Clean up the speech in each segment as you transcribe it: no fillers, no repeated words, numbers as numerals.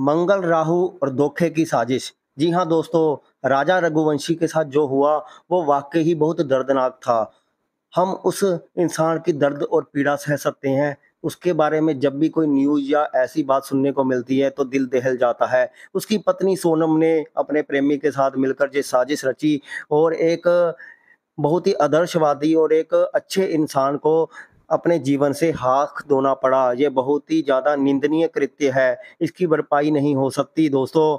मंगल राहु और धोखे की साजिश। जी हाँ दोस्तों, राजा रघुवंशी के साथ जो हुआ वो वाक़ई ही बहुत दर्दनाक था। हम उस इंसान की दर्द और पीड़ा सह सकते हैं। उसके बारे में जब भी कोई न्यूज़ या ऐसी बात सुनने को मिलती है तो दिल दहल जाता है। उसकी पत्नी सोनम ने अपने प्रेमी के साथ मिलकर ये साजिश रची और एक बहुत ही आदर्शवादी और एक अच्छे इंसान को अपने जीवन से हाथ धोना पड़ा। ये बहुत ही ज़्यादा निंदनीय कृत्य है। इसकी भरपाई नहीं हो सकती दोस्तों।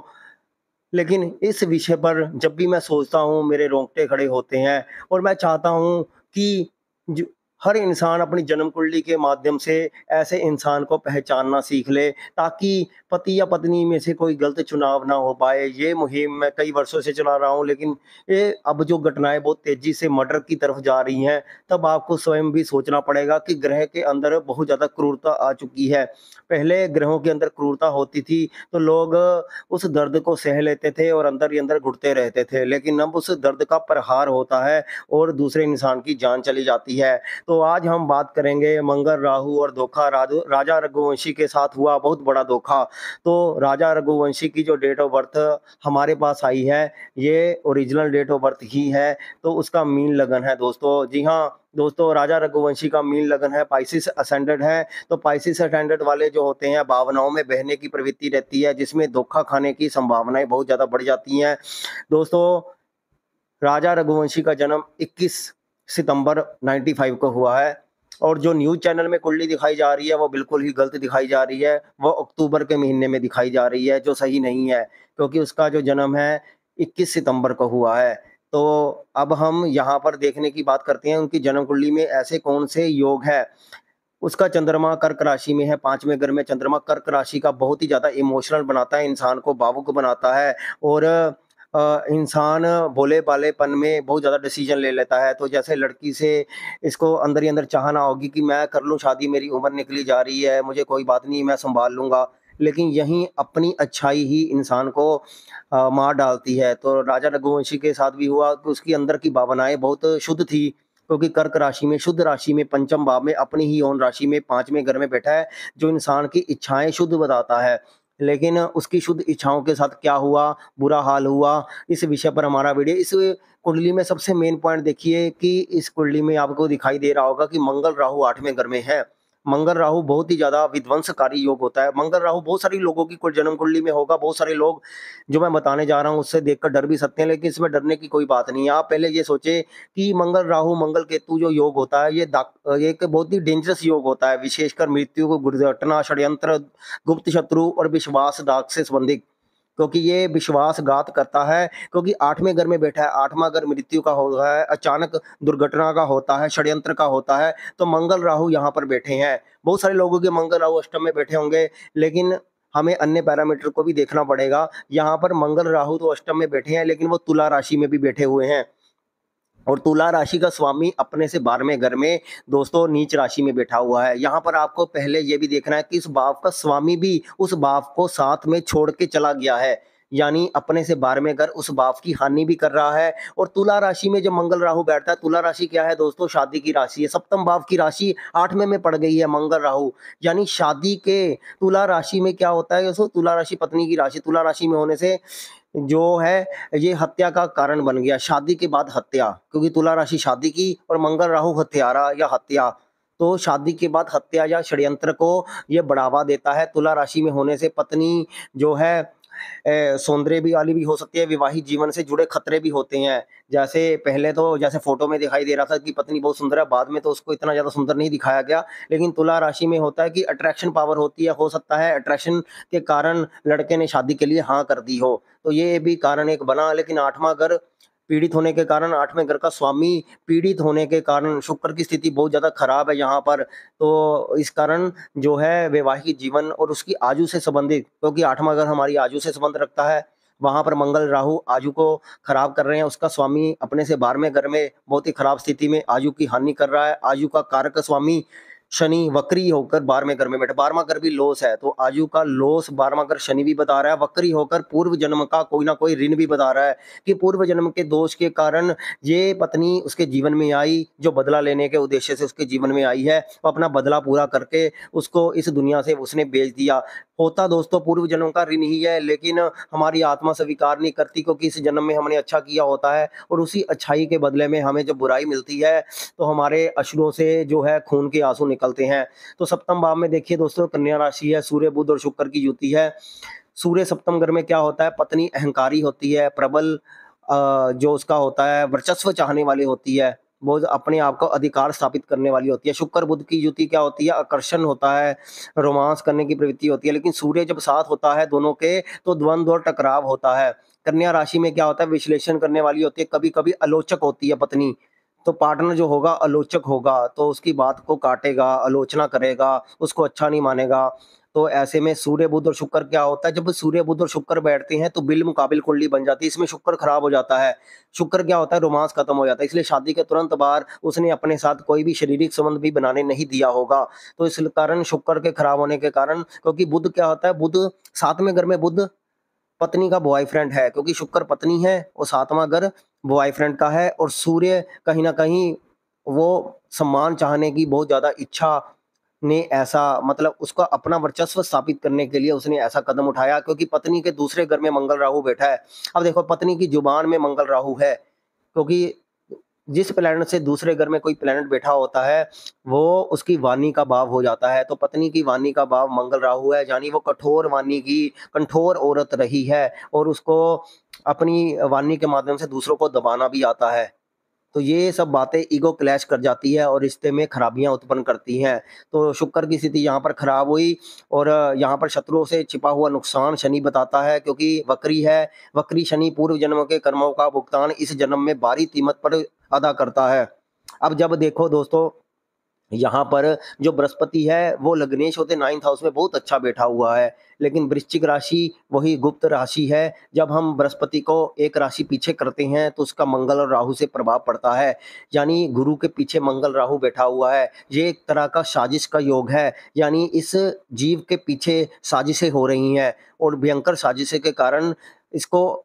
लेकिन इस विषय पर जब भी मैं सोचता हूँ मेरे रोंगटे खड़े होते हैं और मैं चाहता हूँ कि ज हर इंसान अपनी जन्म कुंडली के माध्यम से ऐसे इंसान को पहचानना सीख ले, ताकि पति या पत्नी में से कोई गलत चुनाव ना हो पाए। ये मुहिम मैं कई वर्षों से चला रहा हूँ, लेकिन ये अब जो घटनाएँ बहुत तेज़ी से मर्डर की तरफ जा रही हैं, तब आपको स्वयं भी सोचना पड़ेगा कि ग्रह के अंदर बहुत ज़्यादा क्रूरता आ चुकी है। पहले ग्रहों के अंदर क्रूरता होती थी तो लोग उस दर्द को सह लेते थे और अंदर ही अंदर घुटते रहते थे, लेकिन अब उस दर्द का प्रहार होता है और दूसरे इंसान की जान चली जाती है। तो आज हम बात करेंगे मंगल राहु और धोखा। राजा रघुवंशी के साथ हुआ बहुत बड़ा धोखा। तो राजा रघुवंशी की जो डेट ऑफ बर्थ हमारे पास आई है, ये ओरिजिनल डेट ऑफ बर्थ ही है। तो उसका मीन लगन है दोस्तों। जी हाँ दोस्तों, राजा रघुवंशी का मीन लगन है, पाइसिस असेंडेंट है। तो पाइसिस असेंडेंट वाले जो होते हैं, भावनाओं में बहने की प्रवृत्ति रहती है, जिसमें धोखा खाने की संभावनाएं बहुत ज़्यादा बढ़ जाती हैं। दोस्तों, राजा रघुवंशी का जन्म 21 सितंबर 95 को हुआ है और जो न्यूज़ चैनल में कुंडली दिखाई जा रही है वो बिल्कुल ही गलत दिखाई जा रही है। वो अक्टूबर के महीने में दिखाई जा रही है, जो सही नहीं है, क्योंकि उसका जो जन्म है 21 सितंबर को हुआ है। तो अब हम यहाँ पर देखने की बात करते हैं उनकी जन्म कुंडली में ऐसे कौन से योग है। उसका चंद्रमा कर्क राशि में है, 5वें घर में चंद्रमा। कर्क राशि का बहुत ही ज़्यादा इमोशनल बनाता है, इंसान को भावुक बनाता है और इंसान भोले-भालेपन में बहुत ज़्यादा डिसीज़न ले लेता है। तो जैसे लड़की से इसको अंदर ही अंदर चाहना होगी कि मैं कर लूँ शादी, मेरी उम्र निकली जा रही है, मुझे कोई बात नहीं, मैं सँभाल लूँगा। लेकिन यहीं अपनी अच्छाई ही इंसान को मार डालती है। तो राजा रघुवंशी के साथ भी हुआ कि उसके अंदर की भावनाएँ बहुत शुद्ध थी, क्योंकि कर्क राशि में, शुद्ध राशि में, पंचम भाव में, अपनी ही ओन राशि में 5वें घर में बैठा है, जो इंसान की इच्छाएँ शुद्ध बताता है। लेकिन उसकी शुद्ध इच्छाओं के साथ क्या हुआ, बुरा हाल हुआ, इस विषय पर हमारा वीडियो। इस कुंडली में सबसे मेन पॉइंट देखिए कि इस कुंडली में आपको दिखाई दे रहा होगा कि मंगल राहु 8वें घर में है। मंगल राहु बहुत ही ज़्यादा विध्वंसकारी योग होता है। मंगल राहु बहुत सारी लोगों की जन्म कुंडली में होगा। बहुत सारे लोग जो मैं बताने जा रहा हूँ उससे देखकर डर भी सकते हैं, लेकिन इसमें डरने की कोई बात नहीं है। आप पहले ये सोचें कि मंगल राहु मंगल केतु जो योग होता है, ये एक बहुत ही डेंजरस योग होता है, विशेषकर मृत्यु को, दुर्घटना, षड्यंत्र, गुप्त शत्रु और विश्वासघात से संबंधित, क्योंकि ये विश्वासघात करता है। क्योंकि 8वें घर में बैठा है, 8वां घर मृत्यु का होता है, अचानक दुर्घटना का होता है, षड्यंत्र का होता है। तो मंगल राहु यहाँ पर बैठे हैं। बहुत सारे लोगों के मंगल राहु अष्टम में बैठे होंगे, लेकिन हमें अन्य पैरामीटर को भी देखना पड़ेगा। यहाँ पर मंगल राहु तो अष्टम में बैठे हैं, लेकिन वो तुला राशि में भी बैठे हुए हैं और तुला राशि का स्वामी अपने से 12वें घर में दोस्तों नीच राशि में बैठा हुआ है। यहाँ पर आपको पहले ये भी देखना है कि इस भाव का स्वामी भी उस भाव को साथ में छोड़ के चला गया है, यानी अपने से 12वें घर उस भाव की हानि भी कर रहा है। और तुला राशि में जब मंगल राहु बैठता है, तुला राशि क्या है दोस्तों, शादी की राशि है। सप्तम भाव की राशि 8वें में पड़ गई है मंगल राहु, यानी शादी के। तुला राशि में क्या होता है दोस्तों, तुला राशि पत्नी की राशि, तुला राशि में होने से जो है ये हत्या का कारण बन गया, शादी के बाद हत्या, क्योंकि तुला राशि शादी की और मंगल राहु हत्यारा या हत्या, तो शादी के बाद हत्या या षड्यंत्र को ये बढ़ावा देता है। तुला राशि में होने से पत्नी जो है सौंदर्य भी वाली भी हो सकती है, विवाहित जीवन से जुड़े खतरे भी होते हैं। जैसे पहले तो जैसे फोटो में दिखाई दे रहा था कि पत्नी बहुत सुंदर है, बाद में तो उसको इतना ज्यादा सुंदर नहीं दिखाया गया। लेकिन तुला राशि में होता है कि अट्रैक्शन पावर होती है, हो सकता है अट्रैक्शन के कारण लड़के ने शादी के लिए हाँ कर दी हो, तो ये भी कारण एक बना। लेकिन 8वां घर पीड़ित होने के कारण, 8वें घर का स्वामी पीड़ित होने के कारण, शुक्र की स्थिति बहुत ज्यादा खराब है यहाँ पर। तो इस कारण जो है वैवाहिक जीवन और उसकी आयु से संबंधित, क्योंकि 8वां घर हमारी आयु से संबंध रखता है, वहां पर मंगल राहु आयु को खराब कर रहे हैं। उसका स्वामी अपने से 12वें घर में बहुत ही खराब स्थिति में आयु की हानि कर रहा है। आयु का कारक स्वामी शनि वक्री होकर 12वें घर में बैठा, 12वां घर भी लॉस है, तो आयु का लॉस 12वां घर शनि भी बता रहा है। वक्री होकर पूर्व जन्म का कोई ना कोई ऋण भी बता रहा है कि पूर्व जन्म के दोष के कारण ये पत्नी उसके जीवन में आई, जो बदला लेने के उद्देश्य से उसके जीवन में आई है, वो अपना बदला पूरा करके उसको इस दुनिया से उसने बेच दिया। होता दोस्तों पूर्व जन्म का ऋण ही है, लेकिन हमारी आत्मा स्वीकार नहीं करती, क्योंकि इस जन्म में हमने अच्छा किया होता है और उसी अच्छाई के बदले में हमें जब बुराई मिलती है तो हमारे अश्रुओं से जो है खून के आंसू निकलते हैं। तो सप्तम भाव में देखिए दोस्तों कन्या राशि है, सूर्य बुध और शुक्र की युति है। सूर्य सप्तम घर में क्या होता है, पत्नी अहंकारी होती है, प्रबल जो उसका होता है वर्चस्व चाहने वाली होती है, वो अपने आप को अधिकार स्थापित करने वाली होती है। शुक्र बुध की युति क्या होती है, आकर्षण होता है, रोमांस करने की प्रवृत्ति होती है। लेकिन सूर्य जब साथ होता है दोनों के तो द्वंद्व और टकराव होता है। कन्या राशि में क्या होता है, विश्लेषण करने वाली होती है, कभी कभी आलोचक होती है पत्नी। तो पार्टनर जो होगा आलोचक होगा, तो उसकी बात को काटेगा, आलोचना करेगा, उसको अच्छा नहीं मानेगा। तो ऐसे में सूर्य बुध और शुक्र क्या होता है, जब सूर्य बुध और शुक्र बैठते हैं तो बिल मुकाबिल कुंडली बन जाती है। इसमें शुक्र खराब हो जाता है, शुक्र क्या होता है, रोमांस खत्म हो जाता है। इसलिए शादी के तुरंत बाद उसने अपने साथ कोई भी शारीरिक संबंध भी बनाने नहीं दिया होगा। तो इस कारण शुक्र के खराब होने के कारण, क्योंकि बुध क्या होता है, बुध सातवें घर में बुध पत्नी का बॉयफ्रेंड है, क्योंकि शुक्र पत्नी है और सातवां घर बॉयफ्रेंड का है। और सूर्य कहीं ना कहीं वो सम्मान चाहने की बहुत ज्यादा इच्छा ने ऐसा, मतलब उसका अपना वर्चस्व स्थापित करने के लिए उसने ऐसा कदम उठाया, क्योंकि पत्नी के दूसरे घर में मंगल राहु बैठा है। अब देखो पत्नी की जुबान में मंगल राहु है, क्योंकि जिस प्लैनेट से दूसरे घर में कोई प्लैनेट बैठा होता है वो उसकी वाणी का भाव हो जाता है। तो पत्नी की वाणी का भाव मंगल राहु है, यानी वो कठोर वाणी की कठोर औरत रही है और उसको अपनी वाणी के माध्यम से दूसरों को दबाना भी आता है। तो ये सब बातें ईगो क्लैश कर जाती है और रिश्ते में खराबियां उत्पन्न करती हैं। तो शुक्र की स्थिति यहाँ पर खराब हुई और यहाँ पर शत्रुओं से छिपा हुआ नुकसान शनि बताता है, क्योंकि वक्री है। वक्री शनि पूर्व जन्मों के कर्मों का भुगतान इस जन्म में भारी कीमत पर अदा करता है। अब जब देखो दोस्तों यहाँ पर जो बृहस्पति है वो लग्नेश होते 9th हाउस में बहुत अच्छा बैठा हुआ है, लेकिन वृश्चिक राशि वही गुप्त राशि है। जब हम बृहस्पति को एक राशि पीछे करते हैं तो उसका मंगल और राहु से प्रभाव पड़ता है, यानी गुरु के पीछे मंगल राहु बैठा हुआ है। ये एक तरह का साजिश का योग है, यानी इस जीव के पीछे साजिशें हो रही हैं और भयंकर साजिशें के कारण इसको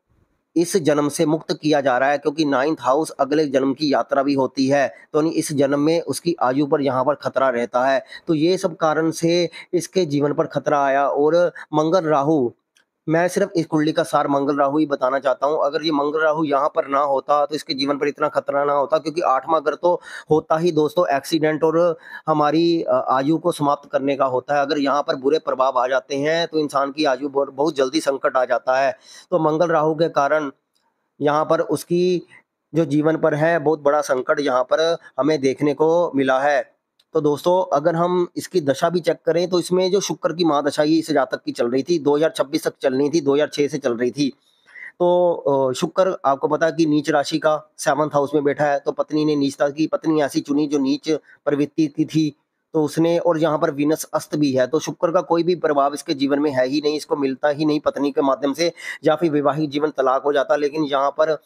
इस जन्म से मुक्त किया जा रहा है, क्योंकि 9th हाउस अगले जन्म की यात्रा भी होती है। तो नहीं इस जन्म में उसकी आयु पर यहाँ पर खतरा रहता है। तो ये सब कारण से इसके जीवन पर खतरा आया। और मंगल राहु, मैं सिर्फ इस कुंडली का सार मंगल राहु ही बताना चाहता हूँ। अगर ये मंगल राहु यहाँ पर ना होता तो इसके जीवन पर इतना खतरा ना होता, क्योंकि 8वां घर तो होता ही दोस्तों एक्सीडेंट और हमारी आयु को समाप्त करने का होता है। अगर यहाँ पर बुरे प्रभाव आ जाते हैं तो इंसान की आयु बहुत जल्दी संकट आ जाता है। तो मंगल राहु के कारण यहाँ पर उसकी जो जीवन पर है बहुत बड़ा संकट यहाँ पर हमें देखने को मिला है। तो दोस्तों अगर हम इसकी दशा भी चेक करें तो इसमें जो शुक्र की महादशा ही इस जातक की चल रही थी, 2026 तक चलनी थी, 2006 से चल रही थी। तो शुक्र आपको पता है कि नीच राशि का 7th हाउस में बैठा है। तो पत्नी ने नीचता की, पत्नी ऐसी चुनी जो नीच प्रवृत्ति की थी, तो उसने, और यहाँ पर वीनस अस्त भी है, तो शुक्र का कोई भी प्रभाव इसके जीवन में है ही नहीं, इसको मिलता ही नहीं पत्नी के माध्यम से, या फिर वैवाहिक जीवन तलाक हो जाता। लेकिन यहाँ पर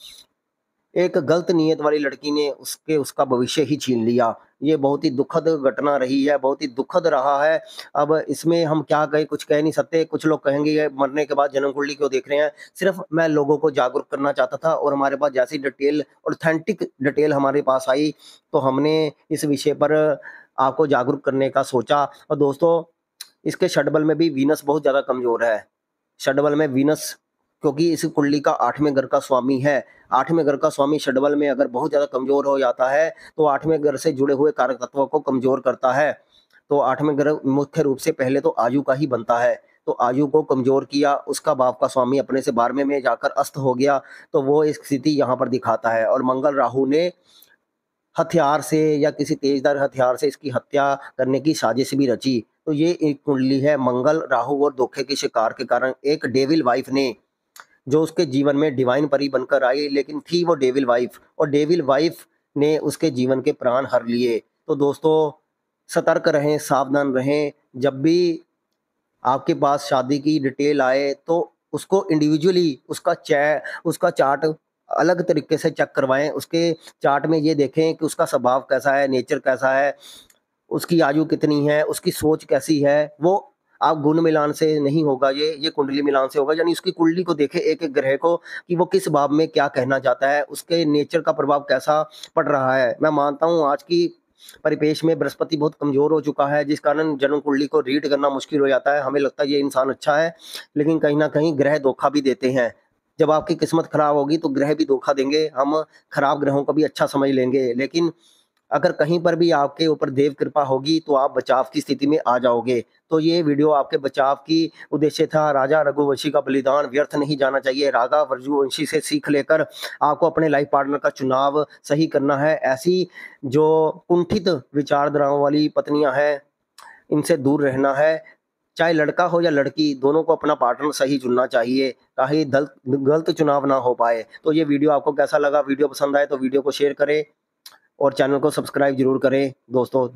एक गलत नीयत वाली लड़की ने उसका भविष्य ही छीन लिया। ये बहुत ही दुखद घटना रही है, बहुत ही दुखद रहा है। अब इसमें हम क्या कहें, कुछ कह नहीं सकते। कुछ लोग कहेंगे ये मरने के बाद जन्म कुंडली क्यों देख रहे हैं। सिर्फ मैं लोगों को जागरूक करना चाहता था और हमारे पास जैसी डिटेल, ऑथेंटिक डिटेल हमारे पास आई तो हमने इस विषय पर आपको जागरूक करने का सोचा। और दोस्तों इसके षडबल में भी वीनस बहुत ज्यादा कमजोर है। षडबल में वीनस, क्योंकि इस कुंडली का 8वें घर का स्वामी है। 8वें घर का स्वामी षडबल में अगर बहुत ज्यादा कमजोर हो जाता है तो 8वें घर से जुड़े हुए कारक तत्वों को कमजोर करता है। तो 8वें घर मुख्य रूप से पहले तो आयु का ही बनता है। तो आयु को कमजोर किया, उसका बाप का स्वामी अपने से 12वें में जाकर अस्त हो गया, तो वो एक स्थिति यहाँ पर दिखाता है। और मंगल राहु ने हथियार से या किसी तेजदार हथियार से इसकी हत्या करने की साजिश भी रची। तो ये एक कुंडली है मंगल राहु और धोखे के शिकार के कारण एक डेविल वाइफ ने, जो उसके जीवन में डिवाइन परी बनकर आई, लेकिन थी वो डेविल वाइफ, और डेविल वाइफ ने उसके जीवन के प्राण हर लिए। तो दोस्तों सतर्क रहें, सावधान रहें। जब भी आपके पास शादी की डिटेल आए तो उसको इंडिविजुअली उसका चार्ट अलग तरीके से चेक करवाएं। उसके चार्ट में ये देखें कि उसका स्वभाव कैसा है, नेचर कैसा है, उसकी आयु कितनी है, उसकी सोच कैसी है। वो आप गुण मिलान से नहीं होगा, ये कुंडली मिलान से होगा। यानी उसकी कुंडली को देखे एक एक ग्रह को कि वो किस भाव में क्या कहना चाहता है, उसके नेचर का प्रभाव कैसा पड़ रहा है। मैं मानता हूँ आज की परिपेश में बृहस्पति बहुत कमज़ोर हो चुका है, जिस कारण जन्म कुंडली को रीड करना मुश्किल हो जाता है। हमें लगता है ये इंसान अच्छा है, लेकिन कहीं न कहीं ग्रह धोखा भी देते हैं। जब आपकी किस्मत खराब होगी तो ग्रह भी धोखा देंगे, हम खराब ग्रहों को भी अच्छा समझ लेंगे। लेकिन अगर कहीं पर भी आपके ऊपर देव कृपा होगी तो आप बचाव की स्थिति में आ जाओगे। तो ये वीडियो आपके बचाव की उद्देश्य था। राजा रघुवंशी का बलिदान व्यर्थ नहीं जाना चाहिए। राजा रघुवंशी से सीख लेकर आपको अपने लाइफ पार्टनर का चुनाव सही करना है। ऐसी जो कुंठित विचारधाराओं वाली पत्नियां हैं, इनसे दूर रहना है। चाहे लड़का हो या लड़की, दोनों को अपना पार्टनर सही चुनना चाहिए, ताकि गलत चुनाव ना हो पाए। तो ये वीडियो आपको कैसा लगा? वीडियो पसंद आए तो वीडियो को शेयर करें और चैनल को सब्सक्राइब जरूर करें दोस्तों।